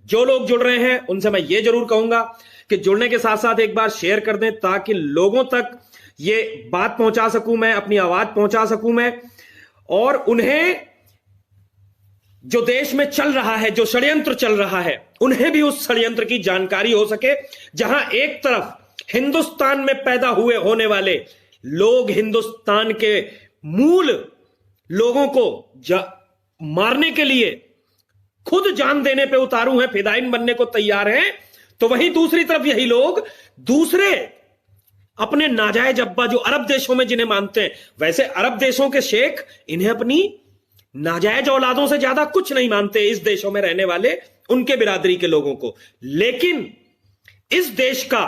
जो लोग जुड़ रहे हैं उनसे मैं ये जरूर कहूंगा कि जुड़ने के साथ साथ एक बार शेयर कर दें ताकि लोगों तक ये बात पहुंचा सकूं, मैं अपनी आवाज पहुंचा सकूं मैं, और उन्हें जो देश में चल रहा है, जो षड्यंत्र चल रहा है, उन्हें भी उस षड्यंत्र की जानकारी हो सके। जहां एक तरफ हिंदुस्तान में पैदा हुए होने वाले लोग हिंदुस्तान के मूल लोगों को मारने के लिए खुद जान देने पे उतारू हैं, फिदाइन बनने को तैयार हैं, तो वहीं दूसरी तरफ यही लोग दूसरे अपने नाजायज अब्बा जो अरब देशों में जिन्हें मानते हैं, वैसे अरब देशों के शेख इन्हें अपनी नाजायज औलादों से ज्यादा कुछ नहीं मानते, इस देशों में रहने वाले उनके बिरादरी के लोगों को। लेकिन इस देश का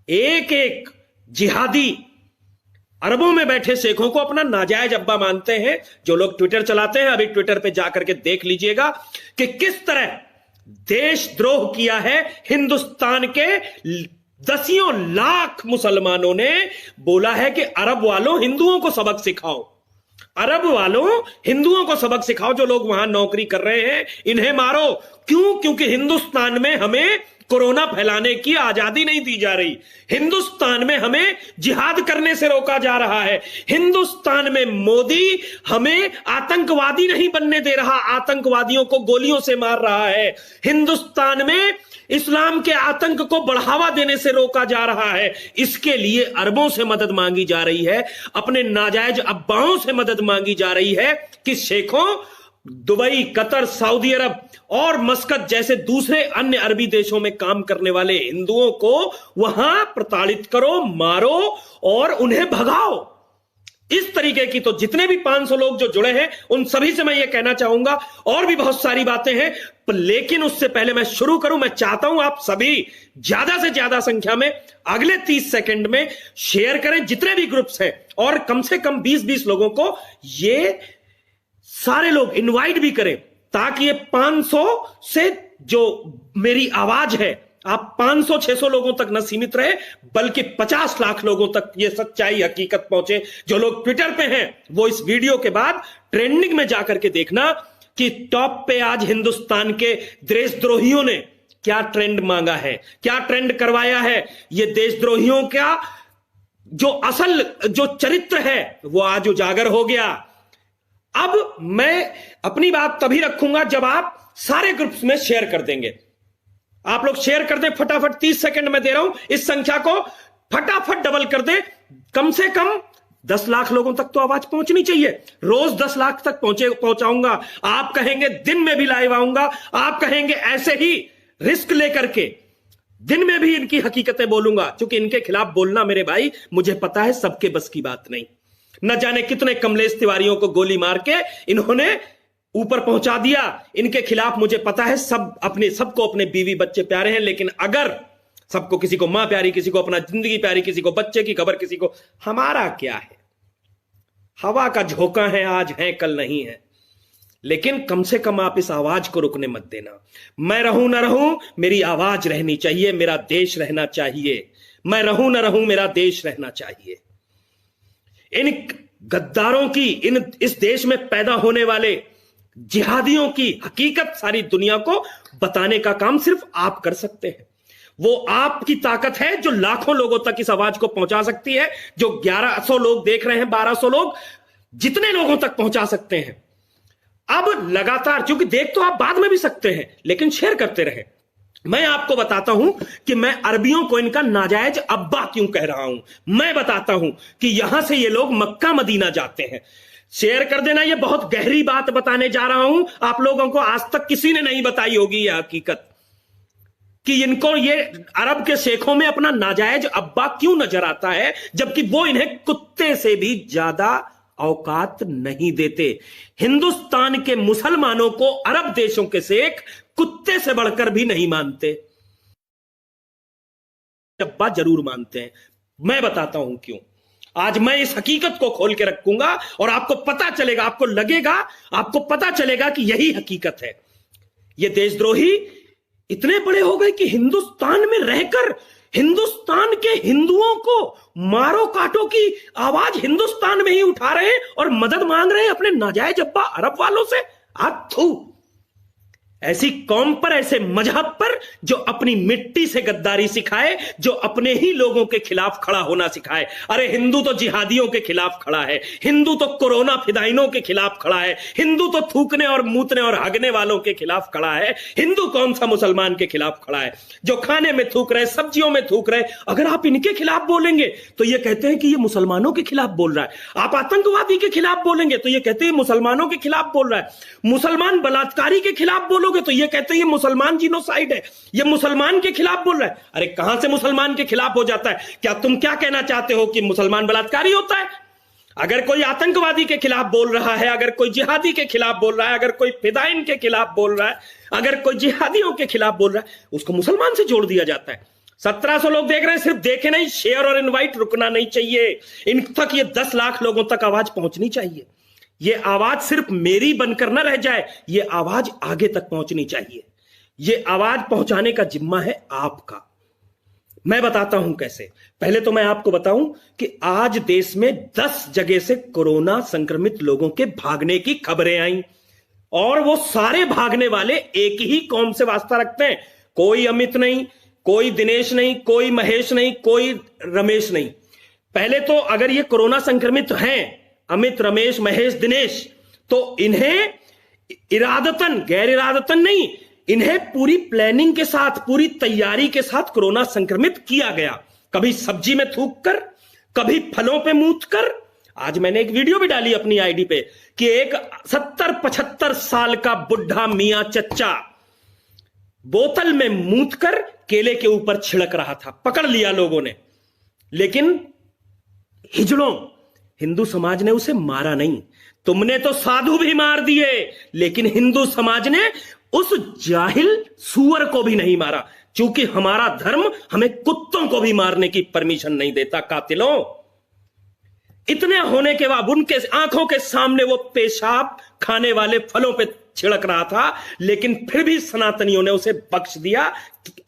एक एक जिहादी अरबों में बैठे शेखों को अपना नाजायज अब्बा मानते हैं। जो लोग ट्विटर चलाते हैं, अभी ट्विटर पे जाकर के देख लीजिएगा कि किस तरह देशद्रोह किया है हिंदुस्तान के दसियों लाख मुसलमानों ने। बोला है कि अरब वालों हिंदुओं को सबक सिखाओ, अरब वालों हिंदुओं को सबक सिखाओ, जो लोग वहां नौकरी कर रहे हैं इन्हें मारो। क्यों? क्योंकि हिंदुस्तान में हमें कोरोना फैलाने की आजादी नहीं दी जा रही, हिंदुस्तान में हमें जिहाद करने से रोका जा रहा है, हिंदुस्तान में मोदी हमें आतंकवादी नहीं बनने दे रहा, आतंकवादियों को गोलियों से मार रहा है, हिंदुस्तान में इस्लाम के आतंक को बढ़ावा देने से रोका जा रहा है। इसके लिए अरबों से मदद मांगी जा रही है, अपने नाजायज अब्बाओं से मदद मांगी जा रही है कि शेखों, दुबई, कतर, सऊदी अरब और मस्कत जैसे दूसरे अन्य अरबी देशों में काम करने वाले हिंदुओं को वहां प्रताड़ित करो, मारो और उन्हें भगाओ। इस तरीके की तो जितने भी 500 लोग जो जुड़े हैं उन सभी से मैं ये कहना चाहूंगा, और भी बहुत सारी बातें हैं, लेकिन उससे पहले मैं शुरू करूं, मैं चाहता हूं आप सभी ज्यादा से ज्यादा संख्या में अगले 30 सेकंड में शेयर करें जितने भी ग्रुप्स हैं, और कम से कम 20-20 लोगों को ये सारे लोग इनवाइट भी करें, ताकि ये 500 से जो मेरी आवाज है आप 500-600 लोगों तक न सीमित रहे, बल्कि 50 लाख लोगों तक ये सच्चाई हकीकत पहुंचे। जो लोग ट्विटर पे हैं वो इस वीडियो के बाद ट्रेंडिंग में जाकर के देखना कि टॉप पे आज हिंदुस्तान के देशद्रोहियों ने क्या ट्रेंड मांगा है, क्या ट्रेंड करवाया है। ये देशद्रोहियों का जो असल जो चरित्र है वो आज उजागर हो गया। अब मैं अपनी बात तभी रखूंगा जब आप सारे ग्रुप्स में शेयर कर देंगे। आप लोग शेयर कर दें फटाफट, 30 सेकंड में दे रहा हूं, इस संख्या को फटाफट डबल कर दें। कम से कम 10 लाख लोगों तक तो आवाज पहुंचनी चाहिए। रोज 10 लाख तक पहुंचाऊंगा। आप कहेंगे दिन में भी लाइव आऊंगा, आप कहेंगे ऐसे ही रिस्क लेकर के दिन में भी इनकी हकीकतें बोलूंगा, क्योंकि इनके खिलाफ बोलना मेरे भाई मुझे पता है सबके बस की बात नहीं। न जाने कितने कमलेश तिवारियों को गोली मार के इन्होंने ऊपर पहुंचा दिया। इनके खिलाफ मुझे पता है सबको अपने बीवी बच्चे प्यारे हैं, लेकिन अगर सबको, किसी को मां प्यारी, किसी को अपना जिंदगी प्यारी, किसी को बच्चे की खबर, किसी को, हमारा क्या है? हवा का झोंका है, आज है कल नहीं है। लेकिन कम से कम आप इस आवाज को रुकने मत देना। मैं रहूं ना रहूं, मेरी आवाज रहनी चाहिए, मेरा देश रहना चाहिए। मैं रहूं ना रहूं, मेरा देश रहना चाहिए। इन गद्दारों की, इस देश में पैदा होने वाले जिहादियों की हकीकत सारी दुनिया को बताने का काम सिर्फ आप कर सकते हैं। वो आपकी ताकत है जो लाखों लोगों तक इस आवाज को पहुंचा सकती है। जो 1100 लोग देख रहे हैं, 1200 लोग, जितने लोगों तक पहुंचा सकते हैं। अब लगातार, क्योंकि देख तो आप बाद में भी सकते हैं, लेकिन शेयर करते रहे। मैं आपको बताता हूं कि मैं अरबियों को इनका नाजायज अब्बा क्यों कह रहा हूं। मैं बताता हूं कि यहां से ये लोग मक्का मदीना जाते हैं। शेयर कर देना, ये बहुत गहरी बात बताने जा रहा हूं। आप लोगों को आज तक किसी ने नहीं बताई होगी यह हकीकत कि इनको ये अरब के शेखों में अपना नाजायज अब्बा क्यों नजर आता है, जबकि वो इन्हें कुत्ते से भी ज्यादा औकात नहीं देते। हिंदुस्तान के मुसलमानों को अरब देशों के शेख कुत्ते से बढ़कर भी नहीं मानते, अब्बा जरूर मानते हैं। मैं बताता हूं क्यों। आज मैं इस हकीकत को खोल के रखूंगा और आपको पता चलेगा, आपको लगेगा, आपको पता चलेगा कि यही हकीकत है। ये देशद्रोही इतने बड़े हो गए कि हिंदुस्तान में रहकर हिंदुस्तान के हिंदुओं को मारो काटो की आवाज हिंदुस्तान में ही उठा रहे हैं और मदद मांग रहे हैं अपने नाजायज अब्बा अरब वालों से। थू, ऐसी कौम पर, ऐसे मजहब पर जो अपनी मिट्टी से गद्दारी सिखाए, जो अपने ही लोगों के खिलाफ खड़ा होना सिखाए। अरे हिंदू तो जिहादियों के खिलाफ खड़ा है, हिंदू तो कोरोना फिदाइनों के खिलाफ खड़ा है, हिंदू तो थूकने और मूतने और हगने वालों के खिलाफ खड़ा है। हिंदू कौन सा मुसलमान के खिलाफ खड़ा है? जो खाने में थूक रहे, सब्जियों में थूक रहे, अगर आप इनके खिलाफ बोलेंगे तो ये कहते हैं कि ये मुसलमानों के खिलाफ बोल रहा है। आप आतंकवादी के खिलाफ बोलेंगे तो ये कहते हैं मुसलमानों के खिलाफ बोल रहा है। मुसलमान बलात्कारी के खिलाफ बोलो तो ये कहते हैं ये मुसलमान जीनोसाइड है, ये मुसलमान के खिलाफ बोल रहा है। अरे कहां से मुसलमान के खिलाफ हो जाता है? क्या तुम क्या कहना चाहते हो कि मुसलमान बलात्कारी होता है? अगर कोई आतंकवादी के खिलाफ बोल रहा है, अगर कोई जिहादी के खिलाफ बोल रहा है, अगर कोई फिदाइन के खिलाफ बोल रहा है, अगर कोई जिहादियों के खिलाफ बोल रहा है, उसको मुसलमान से जोड़ दिया जाता है। 1700 लोग देख रहे हैं, सिर्फ देखे नहीं, शेयर और इनवाइट रुकना नहीं चाहिए। इन तक ये 10 लाख लोगों तक आवाज पहुंचनी चाहिए। ये आवाज सिर्फ मेरी बनकर ना रह जाए, ये आवाज आगे तक पहुंचनी चाहिए। ये आवाज पहुंचाने का जिम्मा है आपका। मैं बताता हूं कैसे। पहले तो मैं आपको बताऊं कि आज देश में 10 जगह से कोरोना संक्रमित लोगों के भागने की खबरें आई, और वो सारे भागने वाले एक ही कौम से वास्ता रखते हैं। कोई अमित नहीं, कोई दिनेश नहीं, कोई महेश नहीं, कोई रमेश नहीं। पहले तो अगर ये कोरोना संक्रमित हैं, अमित, रमेश, महेश, दिनेश, तो इन्हें इरादतन, गैर इरादतन नहीं, इन्हें पूरी प्लानिंग के साथ, पूरी तैयारी के साथ कोरोना संक्रमित किया गया। कभी सब्जी में थूक कर, कभी फलों पे मूत कर। आज मैंने एक वीडियो भी डाली अपनी आईडी पे कि एक 70-75 साल का बुढ़ा मियां चच्चा बोतल में मूत कर केले के ऊपर छिड़क रहा था। पकड़ लिया लोगों ने, लेकिन हिजड़ों, हिंदू समाज ने उसे मारा नहीं। तुमने तो साधु भी मार दिए, लेकिन हिंदू समाज ने उस जाहिल सूअर को भी नहीं मारा, क्योंकि हमारा धर्म हमें कुत्तों को भी मारने की परमिशन नहीं देता। कातिलों, इतने होने के बाद उनके आंखों के सामने वो पेशाब खाने वाले फलों पे छिड़क रहा था, लेकिन फिर भी सनातनियों ने उसे बख्श दिया।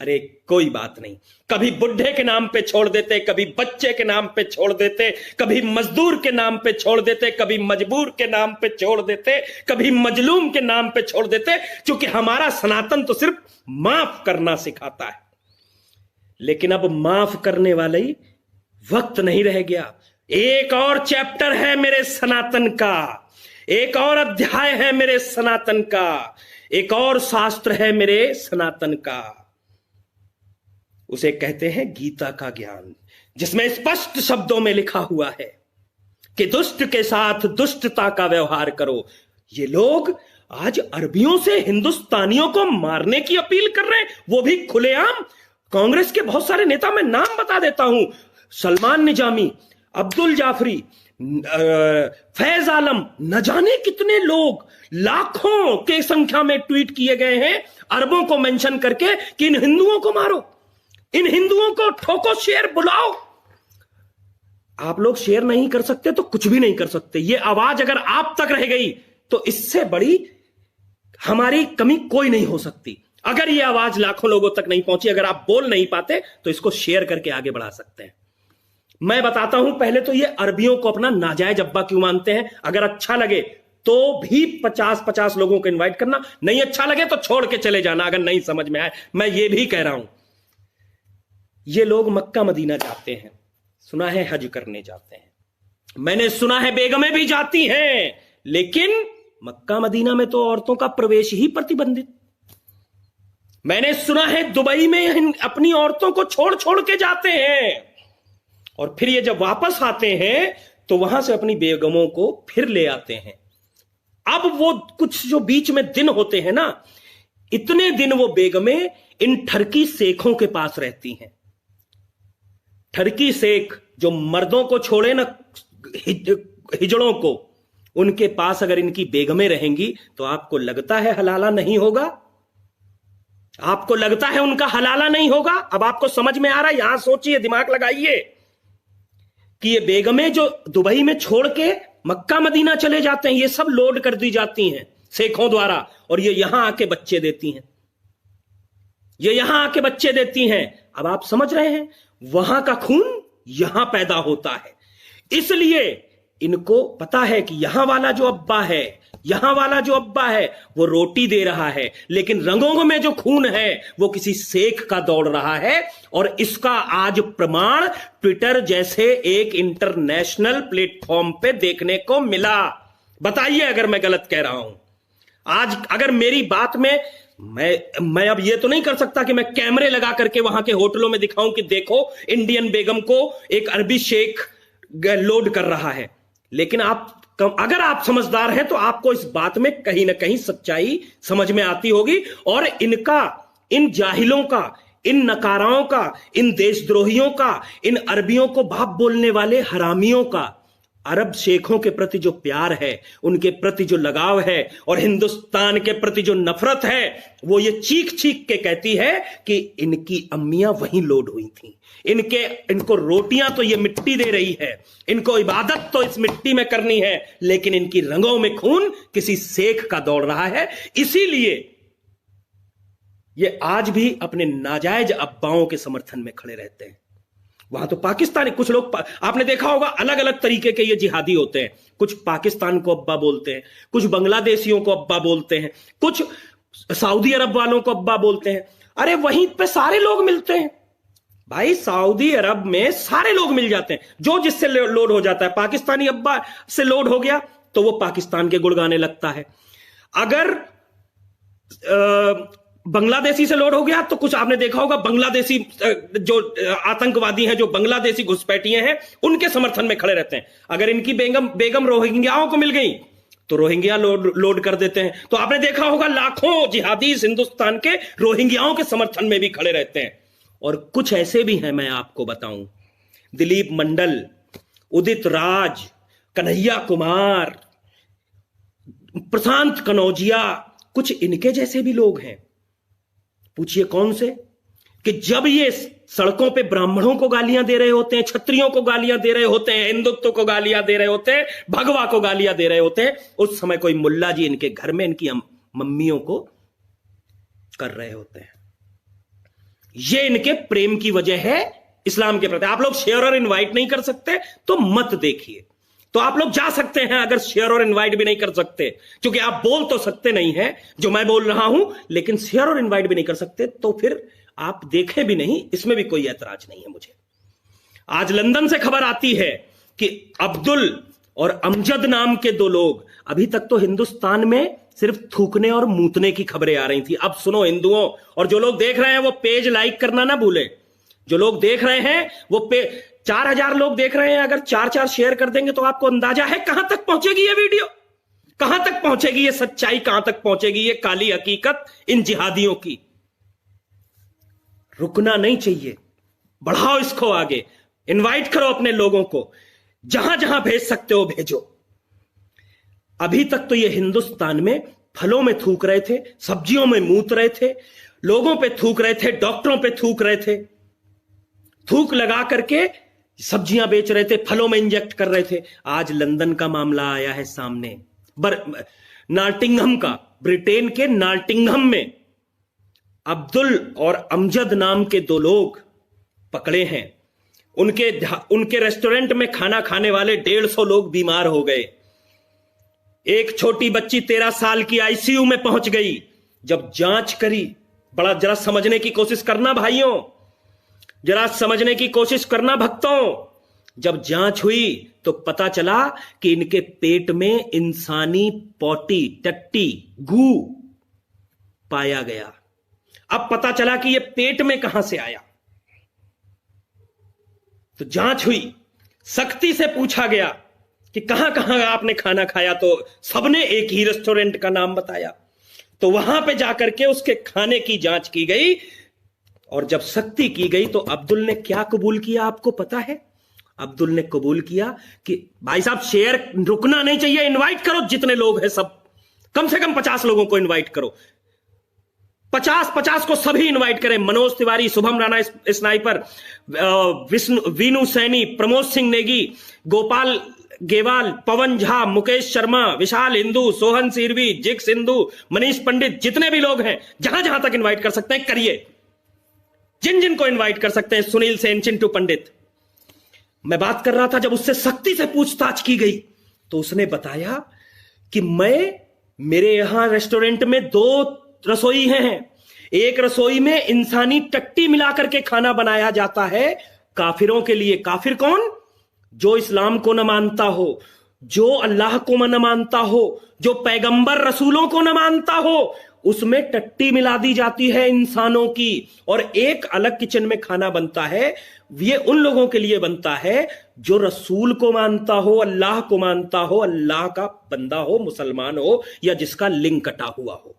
अरे कोई बात नहीं, कभी बुढ़े के नाम पे छोड़ देते, कभी बच्चे के नाम पे छोड़ देते, कभी मजदूर के नाम पे छोड़ देते, कभी मजबूर के नाम पे छोड़ देते, कभी मजलूम के नाम पे छोड़ देते, क्योंकि हमारा सनातन तो सिर्फ माफ करना सिखाता है। लेकिन अब माफ करने वाले ही वक्त नहीं रह गया। एक और चैप्टर है मेरे सनातन का, एक और अध्याय है मेरे सनातन का, एक और शास्त्र है मेरे सनातन का। उसे कहते हैं गीता का ज्ञान, जिसमें स्पष्ट शब्दों में लिखा हुआ है कि दुष्ट के साथ दुष्टता का व्यवहार करो। ये लोग आज अरबियों से हिंदुस्तानियों को मारने की अपील कर रहे हैं, वो भी खुलेआम। कांग्रेस के बहुत सारे नेता, मैं नाम बता देता हूं, सलमान निजामी, अब्दुल जाफरी, फैज आलम, न जाने कितने लोग, लाखों के संख्या में ट्वीट किए गए हैं अरबों को मेंशन करके कि इन हिंदुओं को मारो, इन हिंदुओं को ठोको, शेयर बुलाओ। आप लोग शेयर नहीं कर सकते तो कुछ भी नहीं कर सकते। ये आवाज अगर आप तक रह गई तो इससे बड़ी हमारी कमी कोई नहीं हो सकती। अगर ये आवाज लाखों लोगों तक नहीं पहुंची, अगर आप बोल नहीं पाते, तो इसको शेयर करके आगे बढ़ा सकते हैं। मैं बताता हूं, पहले तो ये अरबियों को अपना नाजायज अब्बा क्यों मानते हैं। अगर अच्छा लगे तो भी 50-50 लोगों को इनवाइट करना, नहीं अच्छा लगे तो छोड़ के चले जाना, अगर नहीं समझ में आए। मैं ये भी कह रहा हूं, ये लोग मक्का मदीना जाते हैं, सुना है हज करने जाते हैं, मैंने सुना है बेगमें भी जाती हैं, लेकिन मक्का मदीना में तो औरतों का प्रवेश ही प्रतिबंधित। मैंने सुना है दुबई में अपनी औरतों को छोड़ छोड़ के जाते हैं, और फिर ये जब वापस आते हैं तो वहां से अपनी बेगमों को फिर ले आते हैं। अब वो कुछ जो बीच में दिन होते हैं ना, इतने दिन वो बेगमें इन ठरकी शेखों के पास रहती हैं। ठरकी शेख जो मर्दों को छोड़े ना, हिजड़ों को, उनके पास अगर इनकी बेगमें रहेंगी तो आपको लगता है हलाला नहीं होगा? आपको लगता है उनका हलाला नहीं होगा? अब आपको समझ में आ रहा है? यहां सोचिए, दिमाग लगाइए कि ये बेगमें जो दुबई में छोड़ के मक्का मदीना चले जाते हैं, ये सब लोड कर दी जाती हैं शेखों द्वारा, और ये यहां आके बच्चे देती हैं, ये यहां आके बच्चे देती हैं। अब आप समझ रहे हैं, वहां का खून यहां पैदा होता है। इसलिए इनको पता है कि यहां वाला जो अब्बा है, यहां वाला जो अब्बा है वो रोटी दे रहा है, लेकिन रंगों में जो खून है वो किसी शेख का दौड़ रहा है। और इसका आज प्रमाण ट्विटर जैसे एक इंटरनेशनल प्लेटफॉर्म पे देखने को मिला। बताइए अगर मैं गलत कह रहा हूं। आज अगर मेरी बात में मैं अब ये तो नहीं कर सकता कि मैं कैमरे लगा करके वहां के होटलों में दिखाऊं कि देखो इंडियन बेगम को एक अरबी शेख लोड कर रहा है, लेकिन अगर आप समझदार हैं तो आपको इस बात में कहीं ना कहीं सच्चाई समझ में आती होगी। और इन जाहिलों का, इन नकाराओं का, इन देशद्रोहियों का, इन अरबियों को बाप बोलने वाले हरामियों का अरब शेखों के प्रति जो प्यार है, उनके प्रति जो लगाव है और हिंदुस्तान के प्रति जो नफरत है, वो ये चीख चीख के कहती है कि इनकी अम्मियां वहीं लोड हुई थी, इनको रोटियां तो ये मिट्टी दे रही है, इनको इबादत तो इस मिट्टी में करनी है, लेकिन इनकी रंगों में खून किसी शेख का दौड़ रहा है। इसीलिए ये आज भी अपने नाजायज अब्बाओं के समर्थन में खड़े रहते हैं। वहां तो पाकिस्तानी कुछ लोग, आपने देखा होगा, अलग अलग तरीके के ये जिहादी होते हैं। कुछ पाकिस्तान को अब्बा बोलते हैं, कुछ बांग्लादेशियों को अब्बा बोलते हैं, कुछ सऊदी अरब वालों को अब्बा बोलते हैं। अरे वहीं पे सारे लोग मिलते हैं भाई, सऊदी अरब में सारे लोग मिल जाते हैं। जो जिससे लोड हो जाता है, पाकिस्तानी अब्बा से लोड हो गया तो वो पाकिस्तान के गुण गाने लगता है। अगर बांग्लादेशी से लोड हो गया तो कुछ आपने देखा होगा, बांग्लादेशी जो आतंकवादी हैं, जो बांग्लादेशी घुसपैठिए हैं, उनके समर्थन में खड़े रहते हैं। अगर इनकी बेगम रोहिंग्याओं को मिल गई तो रोहिंग्या लोड कर देते हैं। तो आपने देखा होगा लाखों जिहादी हिंदुस्तान के रोहिंग्याओं के समर्थन में भी खड़े रहते हैं। और कुछ ऐसे भी हैं, मैं आपको बताऊं, दिलीप मंडल, उदित राज, कन्हैया कुमार, प्रशांत कनौजिया, कुछ इनके जैसे भी लोग हैं। पूछिए कौन से, कि जब ये सड़कों पे ब्राह्मणों को गालियां दे रहे होते हैं, क्षत्रियों को गालियां दे रहे होते हैं, हिंदुत्व को गालियां दे रहे होते हैं, भगवा को गालियां दे रहे होते हैं, उस समय कोई मुल्ला जी इनके घर में इनकी मम्मियों को कर रहे होते हैं। ये इनके प्रेम की वजह है इस्लाम के प्रति। आप लोग शेयर और इनवाइट नहीं कर सकते तो मत देखिए। तो आप लोग जा सकते हैं अगर शेयर और इनवाइट भी नहीं कर सकते, क्योंकि आप बोल तो सकते नहीं हैं जो मैं बोल रहा हूं, लेकिन शेयर और इनवाइट भी नहीं कर सकते, तो फिर आप देखें भी नहीं, इसमें भी कोई ऐतराज नहीं है मुझे। आज लंदन से खबर आती है कि अब्दुल और अमजद नाम के दो लोग, अभी तक तो हिंदुस्तान में सिर्फ थूकने और मूतने की खबरें आ रही थी। अब सुनो हिंदुओं, और जो लोग देख रहे हैं वो पेज लाइक करना ना भूलें। जो लोग देख रहे हैं वो 4000 लोग देख रहे हैं, अगर 4 शेयर कर देंगे तो आपको अंदाजा है कहां तक पहुंचेगी ये वीडियो, कहां तक पहुंचेगी ये सच्चाई, कहां तक पहुंचेगी ये काली हकीकत इन जिहादियों की। रुकना नहीं चाहिए, बढ़ाओ इसको आगे, इनवाइट करो अपने लोगों को, जहां जहां भेज सकते हो भेजो। अभी तक तो ये हिंदुस्तान में फलों में थूक रहे थे, सब्जियों में मूत रहे थे, लोगों पे थूक रहे थे, डॉक्टरों पे थूक रहे थे, थूक लगा करके सब्जियां बेच रहे थे, फलों में इंजेक्ट कर रहे थे। आज लंदन का मामला आया है सामने, नाल्टिंघम का, ब्रिटेन के नाल्टिंघम में अब्दुल और अमजद नाम के दो लोग पकड़े हैं। उनके रेस्टोरेंट में खाना खाने वाले 150 लोग बीमार हो गए। एक छोटी बच्ची 13 साल की आईसीयू में पहुंच गई। जब जांच करी, बड़ा जरा समझने की कोशिश करना भाइयों, जरा समझने की कोशिश करना भक्तों, जब जांच हुई तो पता चला कि इनके पेट में इंसानी पोटी, टट्टी, गू पाया गया। अब पता चला कि यह पेट में कहां से आया। तो जांच हुई, सख्ती से पूछा गया कि कहां कहां आपने खाना खाया, तो सबने एक ही रेस्टोरेंट का नाम बताया। तो वहां पे जाकर के उसके खाने की जांच की गई, और जब सख्ती की गई तो अब्दुल ने क्या कबूल किया आपको पता है? अब्दुल ने कबूल किया कि भाई साहब शेयर रुकना नहीं चाहिए, इनवाइट करो जितने लोग हैं सब, कम से कम 50 लोगों को इनवाइट करो, 50 को सभी इनवाइट करें। मनोज तिवारी, शुभम राणा स्नाइपर, वीनू सैनी, प्रमोद सिंह नेगी, गोपाल गेवाल, पवन झा, मुकेश शर्मा, विशाल हिंदू, सोहन सिरवी, जिग सिंधु, मनीष पंडित, जितने भी लोग हैं जहां जहां तक इनवाइट कर सकते हैं करिए, जिन जिन को इनवाइट कर सकते हैं, सुनील सेन, चिंटू पंडित। मैं बात कर रहा था, जब उससे सख्ती से पूछताछ की गई तो उसने बताया कि मैं मेरे यहां रेस्टोरेंट में 2 रसोई हैं। एक रसोई में इंसानी टट्टी मिलाकर के खाना बनाया जाता है काफिरों के लिए। काफिर कौन? जो इस्लाम को न मानता हो, जो अल्लाह को न मानता हो, जो पैगंबर रसूलों को न मानता हो, उसमें टट्टी मिला दी जाती है इंसानों की। और एक अलग किचन में खाना बनता है, ये उन लोगों के लिए बनता है जो रसूल को मानता हो, अल्लाह को मानता हो, अल्लाह का बंदा हो, मुसलमान हो, या जिसका लिंग कटा हुआ हो।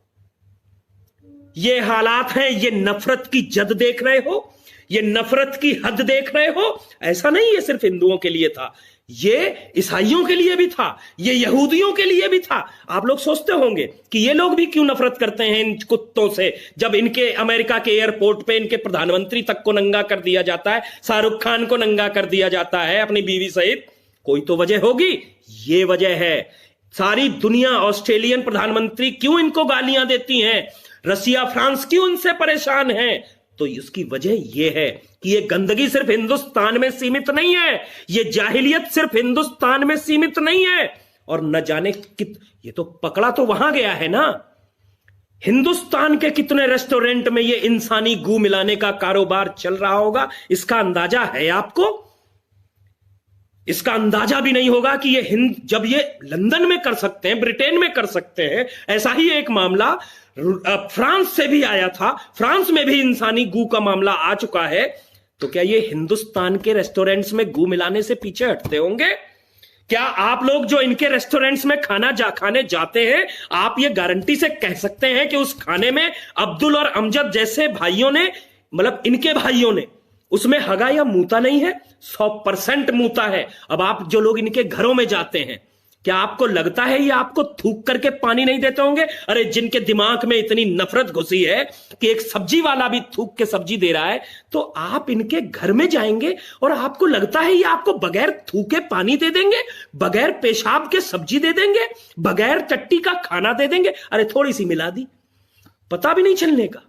ये हालात हैं। ये नफरत की जद देख रहे हो, ये नफरत की हद देख रहे हो। ऐसा नहीं ये सिर्फ हिंदुओं के लिए था, ये ईसाइयों के लिए भी था, ये यहूदियों के लिए भी था। आप लोग सोचते होंगे कि ये लोग भी क्यों नफरत करते हैं इन कुत्तों से, जब इनके अमेरिका के एयरपोर्ट पे इनके प्रधानमंत्री तक को नंगा कर दिया जाता है, शाहरुख खान को नंगा कर दिया जाता है अपनी बीवी सहित। कोई तो वजह होगी। ये वजह है। सारी दुनिया, ऑस्ट्रेलियन प्रधानमंत्री क्यों इनको गालियां देती हैं, रसिया फ्रांस क्यों इनसे परेशान है, तो इसकी वजह यह है कि यह गंदगी सिर्फ हिंदुस्तान में सीमित नहीं है, यह जाहिलियत सिर्फ हिंदुस्तान में सीमित नहीं है। और न जाने ये तो पकड़ा तो वहां गया है ना। हिंदुस्तान के कितने रेस्टोरेंट में यह इंसानी गू मिलाने का कारोबार चल रहा होगा, इसका अंदाजा है आपको? इसका अंदाजा भी नहीं होगा कि जब ये लंदन में कर सकते हैं, ब्रिटेन में कर सकते हैं। ऐसा ही एक मामला फ्रांस से भी आया था, फ्रांस में भी इंसानी गू का मामला आ चुका है। तो क्या ये हिंदुस्तान के रेस्टोरेंट्स में गू मिलाने से पीछे हटते होंगे? क्या आप लोग जो इनके रेस्टोरेंट्स में खाने जाते हैं, आप ये गारंटी से कह सकते हैं कि उस खाने में अब्दुल और अमजद जैसे भाइयों ने, मतलब इनके भाइयों ने, उसमें हगा या मूता नहीं है? 100% मूता है। अब आप जो लोग इनके घरों में जाते हैं, क्या आपको लगता है ये आपको थूक करके पानी नहीं देते होंगे? अरे जिनके दिमाग में इतनी नफरत घुसी है कि एक सब्जी वाला भी थूक के सब्जी दे रहा है, तो आप इनके घर में जाएंगे और आपको लगता है ये आपको बगैर थूके पानी दे देंगे, बगैर पेशाब के सब्जी दे देंगे, बगैर टट्टी का खाना दे देंगे? अरे थोड़ी सी मिला दी, पता भी नहीं चलने का।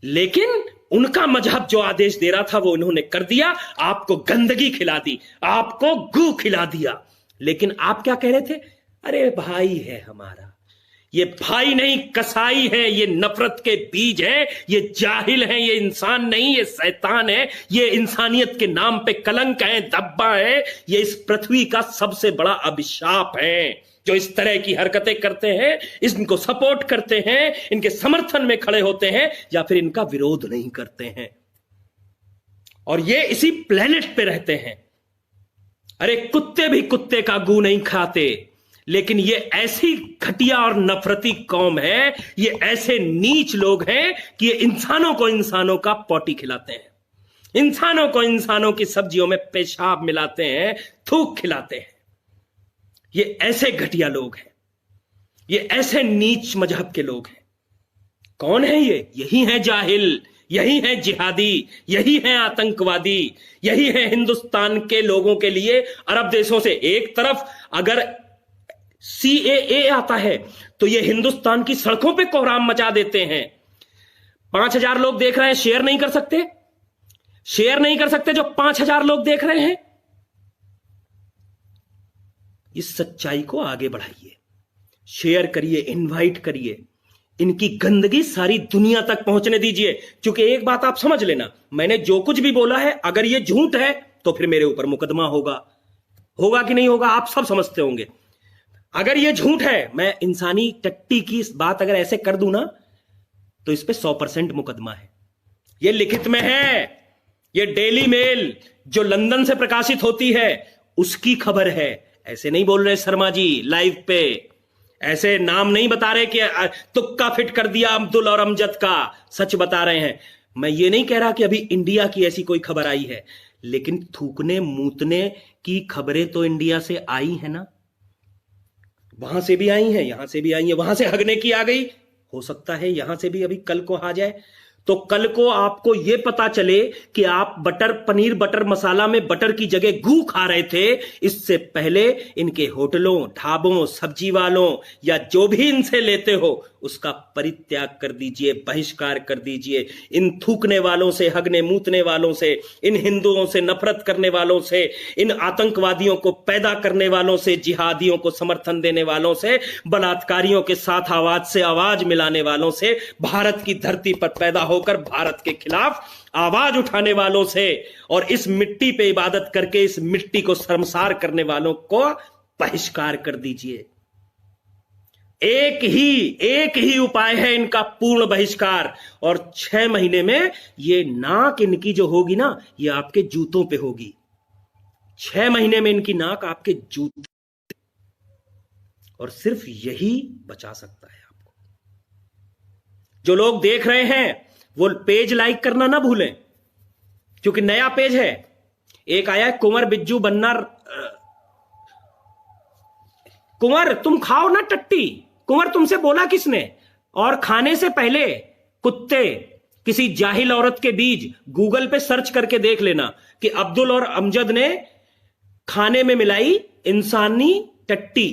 लेकिन उनका मजहब जो आदेश दे रहा था वो उन्होंने कर दिया। आपको गंदगी खिला दी, आपको गू खिला दिया। लेकिन आप क्या कह रहे थे? अरे भाई है हमारा। ये भाई नहीं, कसाई है, ये नफरत के बीज है, ये जाहिल है, ये इंसान नहीं, ये शैतान है, ये इंसानियत के नाम पे कलंक है, धब्बा है, ये इस पृथ्वी का सबसे बड़ा अभिशाप है। जो इस तरह की हरकतें करते हैं, इनको सपोर्ट करते हैं, इनके समर्थन में खड़े होते हैं, या फिर इनका विरोध नहीं करते हैं, और ये इसी प्लेनेट पे रहते हैं। अरे कुत्ते भी कुत्ते का गू नहीं खाते, लेकिन ये ऐसी घटिया और नफरती कौम है, ये ऐसे नीच लोग हैं कि ये इंसानों का पोटी खिलाते हैं, इंसानों को इंसानों की सब्जियों में पेशाब मिलाते हैं, थूक खिलाते हैं। ये ऐसे घटिया लोग हैं, ये ऐसे नीच मजहब के लोग हैं। कौन है ये? यही है जाहिल, यही है जिहादी, यही है आतंकवादी, यही है हिंदुस्तान के लोगों के लिए अरब देशों से। एक तरफ अगर CAA आता है तो ये हिंदुस्तान की सड़कों पे कोहराम मचा देते हैं। 5000 लोग देख रहे हैं, शेयर नहीं कर सकते, शेयर नहीं कर सकते जो 5000 लोग देख रहे हैं। इस सच्चाई को आगे बढ़ाइए, शेयर करिए, इनवाइट करिए, इनकी गंदगी सारी दुनिया तक पहुंचने दीजिए। क्योंकि एक बात आप समझ लेना, मैंने जो कुछ भी बोला है, अगर ये झूठ है तो फिर मेरे ऊपर मुकदमा होगा कि नहीं होगा, आप सब समझते होंगे। अगर ये झूठ है, मैं इंसानी टट्टी की बात अगर ऐसे कर दूं ना, तो इस पे 100% मुकदमा है। ये लिखित में है, ये डेली मेल जो लंदन से प्रकाशित होती है उसकी खबर है। ऐसे नहीं बोल रहे शर्मा जी लाइव पे, ऐसे नाम नहीं बता रहे कि तुक्का फिट कर दिया अब्दुल और अमजद का, सच बता रहे हैं। मैं ये नहीं कह रहा कि अभी इंडिया की ऐसी कोई खबर आई है, लेकिन थूकने मूतने की खबरें तो इंडिया से आई है ना, वहां से भी आई हैं, यहां से भी आई है, वहां से हगने की आ गई, हो सकता है यहां से भी अभी कल को आ जाए। तो कल को आपको यह पता चले कि आप पनीर बटर मसाला में बटर की जगह गू खा रहे थे, इससे पहले इनके होटलों, ढाबों, सब्जी वालों या जो भी इनसे लेते हो उसका परित्याग कर दीजिए, बहिष्कार कर दीजिए। इन थूकने वालों से, हगने मूतने वालों से, इन हिंदुओं से नफरत करने वालों से, इन आतंकवादियों को पैदा करने वालों से, जिहादियों को समर्थन देने वालों से, बलात्कारियों के साथ आवाज से आवाज मिलाने वालों से, भारत की धरती पर पैदा होकर भारत के खिलाफ आवाज उठाने वालों से और इस मिट्टी पे इबादत करके इस मिट्टी को शर्मसार करने वालों को बहिष्कार कर दीजिए। एक ही उपाय है इनका, पूर्ण बहिष्कार। और 6 महीने में ये नाक इनकी जो होगी ना, ये आपके जूतों पे होगी। 6 महीने में इनकी नाक आपके जूते, और सिर्फ यही बचा सकता है आपको। जो लोग देख रहे हैं वो पेज लाइक करना ना भूलें, क्योंकि नया पेज है। एक आया है कुंवर बिज्जू बन्ना। कुंवर तुम खाओ ना टट्टी, कुंवर तुमसे बोला किसने? और खाने से पहले कुत्ते, किसी जाहिल औरत के बीज गूगल पे सर्च करके देख लेना कि अब्दुल और अमजद ने खाने में मिलाई इंसानी टट्टी।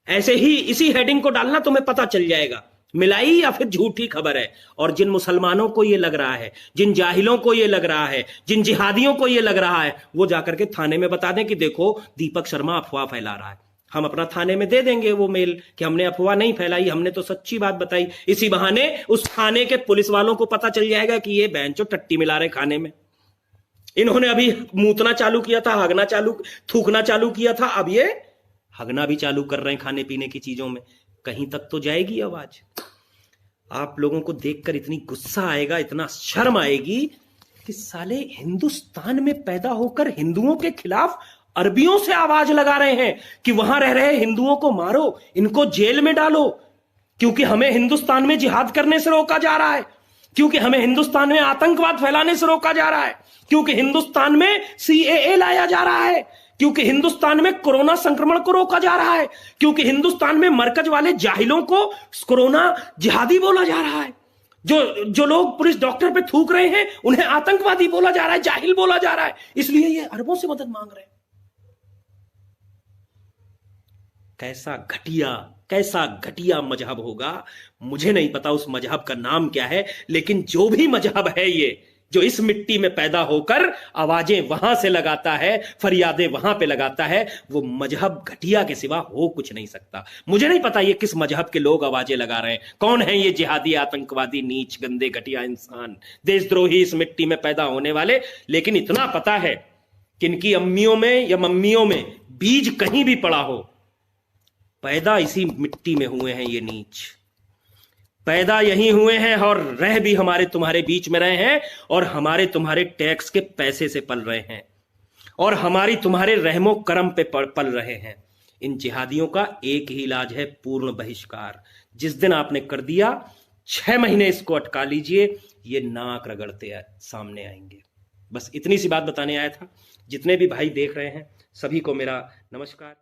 ऐसे ही इसी हेडिंग को डालना, तुम्हें पता चल जाएगा मिलाई या फिर झूठी खबर है। और जिन मुसलमानों को यह लग रहा है, जिन जाहिलों को यह लग रहा है, जिन जिहादियों को यह लग रहा है, वो जाकर के थाने में बता दें कि देखो दीपक शर्मा अफवाह फैला रहा है। हम अपना थाने में दे देंगे वो मेल कि हमने अफवाह नहीं फैलाई, हमने तो सच्ची बात बताई। इसी बहाने उस थाने के पुलिस वालों को पता चल जाएगा कि ये बेंचो टट्टी मिला रहे खाने में। इन्होंने अभी मूतना चालू किया था, हगना चालू, थूकना चालू किया था, अब ये हगना भी चालू कर रहे हैं खाने पीने की चीजों में। कहीं तक तो जाएगी आवाज। आप लोगों को देखकर इतनी गुस्सा आएगा, इतना शर्म आएगी कि साले हिंदुस्तान में पैदा होकर हिंदुओं के खिलाफ अरबियों से आवाज लगा रहे हैं कि वहां रह रहे हिंदुओं को मारो, इनको जेल में डालो, क्योंकि हमें हिंदुस्तान में जिहाद करने से रोका जा रहा है, क्योंकि हमें हिंदुस्तान में आतंकवाद फैलाने से रोका जा रहा है, क्योंकि हिंदुस्तान में सीएए लाया जा रहा है, क्योंकि हिंदुस्तान में कोरोना संक्रमण को रोका जा रहा है, क्योंकि हिंदुस्तान में मरकज वाले जाहिलों को कोरोना जिहादी बोला जा रहा है। जो लोग पुलिस डॉक्टर पे थूक रहे हैं उन्हें आतंकवादी बोला जा रहा है, जाहिल बोला जा रहा है। इसलिए ये अरबों से मदद मांग रहे हैं। कैसा घटिया मजहब होगा, मुझे नहीं पता उस मजहब का नाम क्या है, लेकिन जो भी मजहब है ये, जो इस मिट्टी में पैदा होकर आवाजें वहां से लगाता है, फरियादें वहां पे लगाता है, वो मजहब घटिया के सिवा हो कुछ नहीं सकता। मुझे नहीं पता ये किस मजहब के लोग आवाजें लगा रहे हैं, कौन है ये जिहादी, आतंकवादी, नीच, गंदे, घटिया इंसान, देशद्रोही इस मिट्टी में पैदा होने वाले। लेकिन इतना पता है कि इनकी अम्मियों में या मम्मियों में बीज कहीं भी पड़ा हो, पैदा इसी मिट्टी में हुए हैं ये नीच, पैदा यहीं हुए हैं और रह भी हमारे तुम्हारे बीच में रहे हैं, और हमारे तुम्हारे टैक्स के पैसे से पल रहे हैं, और हमारी तुम्हारे रहमो करम पे पल रहे हैं। इन जिहादियों का एक ही इलाज है, पूर्ण बहिष्कार। जिस दिन आपने कर दिया, 6 महीने इसको अटका लीजिए, ये नाक रगड़ते सामने आएंगे। बस इतनी सी बात बताने आया था। जितने भी भाई देख रहे हैं सभी को मेरा नमस्कार।